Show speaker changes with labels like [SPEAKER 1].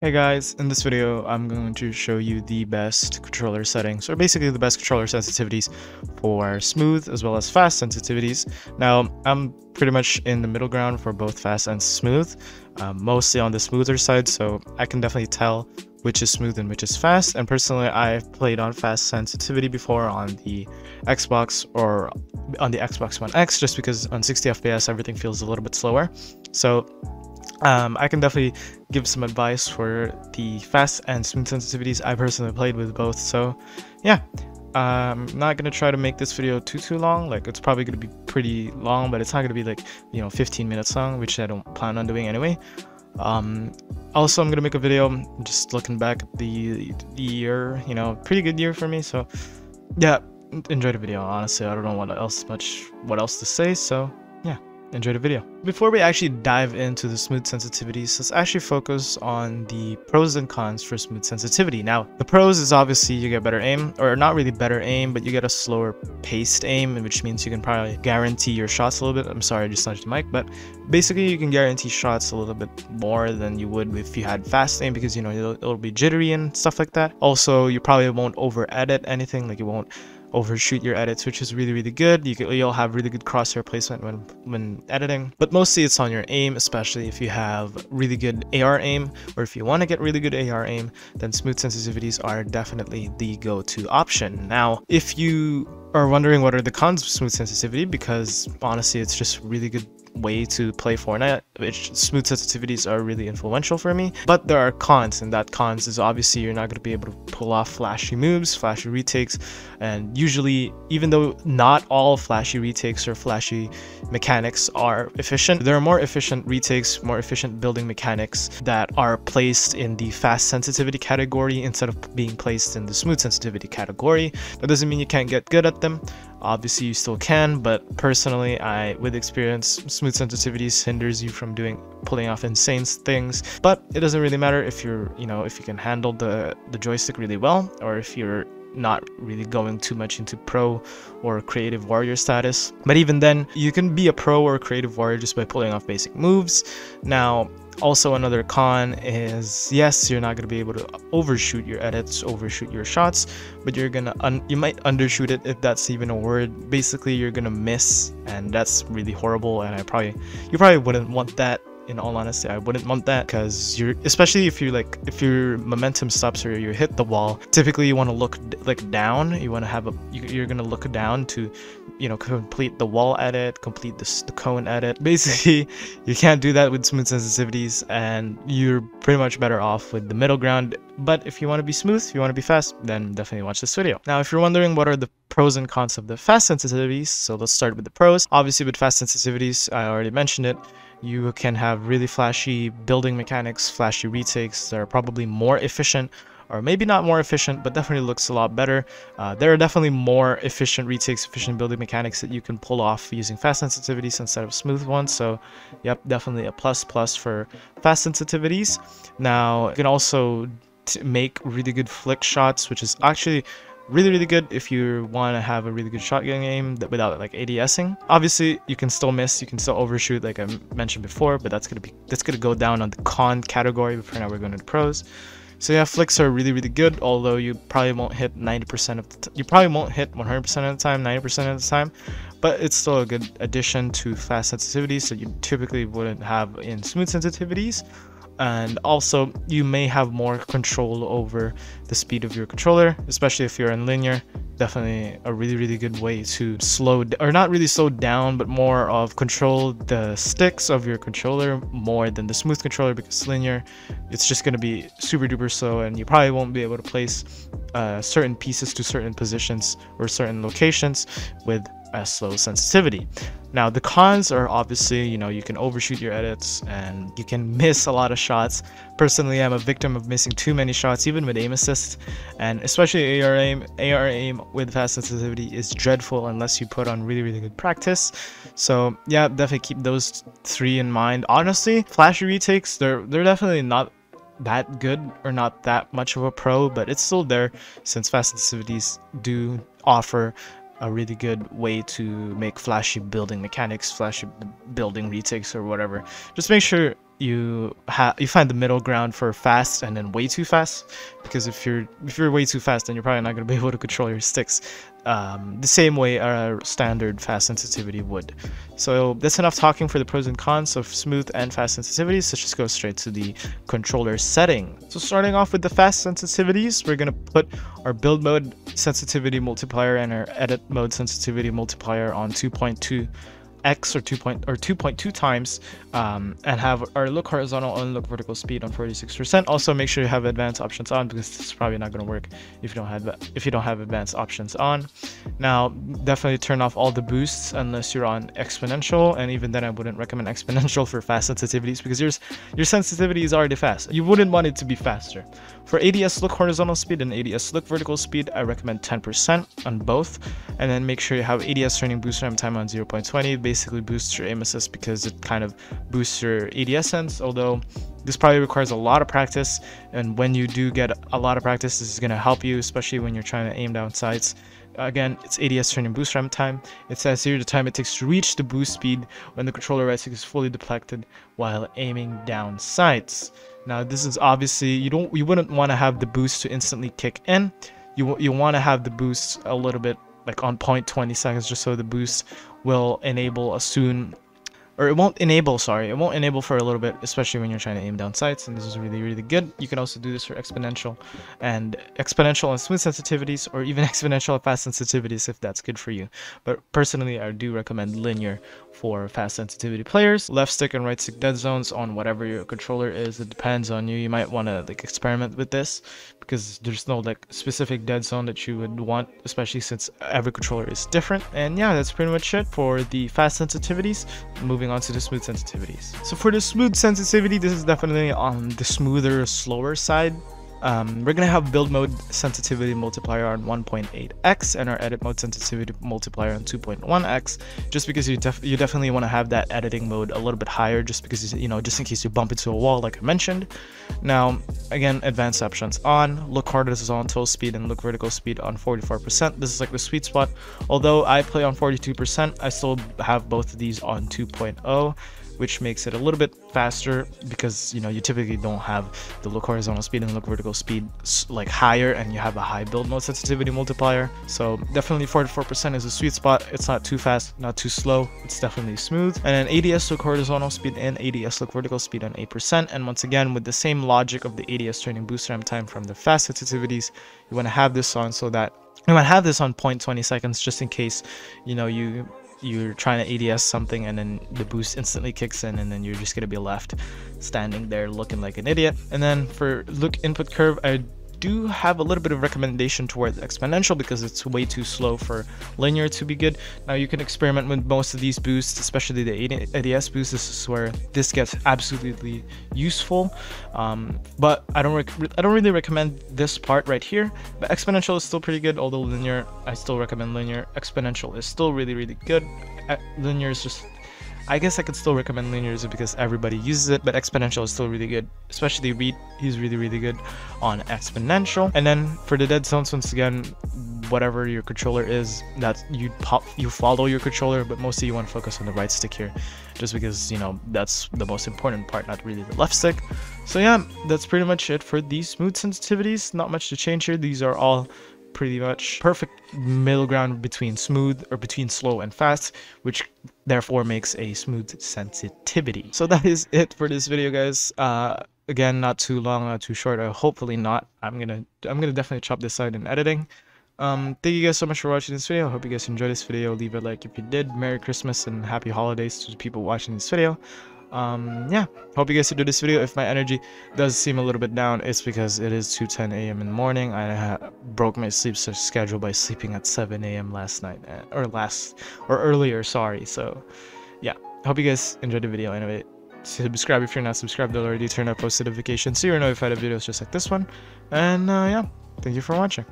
[SPEAKER 1] Hey guys, in this video I'm going to show you the best controller settings, or basically the best controller sensitivities for smooth as well as fast sensitivities. Now I'm pretty much in the middle ground for both fast and smooth, mostly on the smoother side, so I can definitely tell which is smooth and which is fast. And personally, I've played on fast sensitivity before on the Xbox or on the Xbox One X, just because on 60 FPS everything feels a little bit slower. So I can definitely give some advice for the fast and smooth sensitivities. I personally played with both, so yeah. I'm not gonna try to make this video too long. Like, it's probably gonna be pretty long, but it's not gonna be like 15 minutes long, which I don't plan on doing anyway. Also, I'm gonna make a video just looking back at the year. Pretty good year for me, so yeah, enjoy the video. Honestly, I don't know what else to say, so yeah, enjoy the video. Before we actually dive into the smooth sensitivities, let's actually focus on the pros and cons for smooth sensitivity. Now, the pros is obviously you get better aim, or not really better aim, but you get a slower paced aim, which means you can probably guarantee your shots a little bit. I'm sorry, I just touched the mic, but basically you can guarantee shots a little bit more than you would if you had fast aim, because it'll be jittery and stuff like that. Also, you probably won't over edit anything, like you won't overshoot your edits, which is really good. You'll have really good crosshair placement when editing, but mostly it's on your aim, especially if you have really good AR aim, or if you want to get really good AR aim, then smooth sensitivities are definitely the go-to option. Now, if you are wondering what are the cons of smooth sensitivity, because honestly it's just really good way to play Fortnite, which smooth sensitivities are really influential for me. But there are cons, and that cons is obviously you're not going to be able to pull off flashy moves, flashy retakes, and usually, even though not all flashy retakes or flashy mechanics are efficient, there are more efficient retakes, more efficient building mechanics that are placed in the fast sensitivity category instead of being placed in the smooth sensitivity category. That doesn't mean you can't get good at them. Obviously you still can, but personally, with experience, smooth sensitivities hinders you from pulling off insane things. But it doesn't really matter if if you can handle the joystick really well, or if you're not really going too much into pro or creative warrior status. But even then, you can be a pro or creative warrior just by pulling off basic moves. Now, also another con is, yes, you're not going to be able to overshoot your edits, overshoot your shots, but you might undershoot it, if that's even a word. Basically, you're gonna miss, and that's really horrible, and you probably wouldn't want that. In all honesty, I wouldn't want that, because especially if your momentum stops or you hit the wall, typically you want to look down. You want to you're gonna look down to complete the wall edit, complete the cone edit. Basically, you can't do that with smooth sensitivities, and you're pretty much better off with the middle ground. But if you want to be smooth, if you want to be fast, then definitely watch this video. Now, if you're wondering what are the pros and cons of the fast sensitivities, so let's start with the pros. Obviously, with fast sensitivities, I already mentioned it, you can have really flashy building mechanics, flashy retakes that are probably more efficient, or maybe not more efficient, but definitely looks a lot better. There are definitely more efficient retakes, efficient building mechanics that you can pull off using fast sensitivities instead of smooth ones. So yep, definitely a plus for fast sensitivities. Now, you can also make really good flick shots, which is actually really good if you want to have a really good shotgun aim without like ADSing. Obviously, you can still miss, you can still overshoot, like I mentioned before, but that's gonna go down on the con category. But for now, we're going to the pros. So yeah, flicks are really good, although you probably won't hit 90% of the you probably won't hit 100% of the time, 90% of the time, but it's still a good addition to fast sensitivities that you typically wouldn't have in smooth sensitivities. And also, you may have more control over the speed of your controller, especially if you're in linear. Definitely a really good way to not really slow down, but more of control the sticks of your controller more than the smooth controller, because linear, it's just going to be super duper slow, and you probably won't be able to place certain pieces to certain positions or certain locations with a slow sensitivity. Now, the cons are obviously, you can overshoot your edits and you can miss a lot of shots. Personally, I'm a victim of missing too many shots, even with aim assist, and especially AR aim with fast sensitivity is dreadful unless you put on really good practice. So yeah, definitely keep those three in mind. Honestly, flashy retakes, they're definitely not that good or not that much of a pro, but it's still there, since fast sensitivities do offer a really good way to make flashy building mechanics, flashy building retakes or whatever. Just make sure you find the middle ground for fast and then way too fast, because if you're way too fast, then you're probably not going to be able to control your sticks the same way a standard fast sensitivity would. So that's enough talking for the pros and cons of smooth and fast sensitivities. So just go straight to the controller setting. So starting off with the fast sensitivities, we're going to put our build mode sensitivity multiplier and our edit mode sensitivity multiplier on 2.2x or 2.2 times, and have our look horizontal and look vertical speed on 46%. Also make sure you have advanced options on, because this is probably not going to work if you don't have advanced options on. Now definitely turn off all the boosts unless you're on exponential, and even then I wouldn't recommend exponential for fast sensitivities, because your sensitivity is already fast. You wouldn't want it to be faster. For ADS look horizontal speed and ADS look vertical speed, I recommend 10% on both, and then make sure you have ADS turning boost ramp time on 0.20. Basically boosts your aim assist, because it kind of boosts your ADS sense, although this probably requires a lot of practice, and when you do get a lot of practice, this is going to help you, especially when you're trying to aim down sights. Again, it's ADS turning boost ramp time. It says here the time it takes to reach the boost speed when the controller right stick is fully deflected while aiming down sights. Now this is obviously, you wouldn't want to have the boost to instantly kick in. You want to have the boost a little bit like on 0.20 seconds, just so the boost will enable a soon, or it won't enable for a little bit, especially when you're trying to aim down sights, and this is really good. You can also do this for exponential and smooth sensitivities, or even exponential and fast sensitivities if that's good for you. But personally, I do recommend linear for fast sensitivity players. Left stick and right stick dead zones on whatever your controller is, it depends on you. You might want to like experiment with this, because there's no like specific dead zone that you would want, especially since every controller is different. And yeah, that's pretty much it for the fast sensitivities. Moving on to the smooth sensitivities. So for the smooth sensitivity, this is definitely on the smoother, slower side. We're gonna have build mode sensitivity multiplier on 1.8x and our edit mode sensitivity multiplier on 2.1x, just because you definitely want to have that editing mode a little bit higher, just because, you know, just in case you bump into a wall like I mentioned. Now again, advanced options on, look horizontal speed and look vertical speed on 44%. This is like the sweet spot. Although I play on 42%, I still have both of these on 2.0, which makes it a little bit faster, because, you know, you typically don't have the look horizontal speed and look vertical speed like higher, and you have a high build mode sensitivity multiplier. So definitely 44% is a sweet spot. It's not too fast, not too slow, it's definitely smooth. And then ADS look horizontal speed and ADS look vertical speed on 8%. And once again, with the same logic of the ADS turning boost ramp time from the fast sensitivities, you want to have this on so that you want to have this on 0.20 seconds, just in case, you know, you're trying to ADS something and then the boost instantly kicks in, and then you're just gonna be left standing there looking like an idiot. And then for look input curve, I do have a little bit of recommendation towards exponential, because it's way too slow for linear to be good. Now you can experiment with most of these boosts, especially the ADS boost. This is where this gets absolutely useful, but I don't really recommend this part right here. But exponential is still pretty good, although linear, I still recommend linear. Exponential is still really good. Linear is just, I guess I could still recommend linear because everybody uses it, but exponential is still really good, especially Reed. He's really good on exponential. And then for the dead zones, once again, whatever your controller is, that you follow your controller, but mostly you want to focus on the right stick here, just because, you know, that's the most important part, not really the left stick. So yeah, that's pretty much it for these smooth sensitivities. Not much to change here. These are all pretty much perfect middle ground between smooth, or between slow and fast, which therefore makes a smooth sensitivity. So that is it for this video, guys. Again, not too long, not too short, or hopefully not. I'm gonna definitely chop this out in editing. Thank you guys so much for watching this video. I hope you guys enjoyed this video. Leave a like if you did. Merry Christmas and happy holidays to the people watching this video. Yeah, hope you guys enjoyed this video. If my energy does seem a little bit down, it's because it is 2:10 a.m. in the morning. I broke my sleep schedule by sleeping at 7 a.m. last night, or earlier, sorry. So yeah, hope you guys enjoyed the video. Anyway, subscribe if you're not subscribed already, turn on post notifications so you're notified of videos just like this one. And yeah, thank you for watching.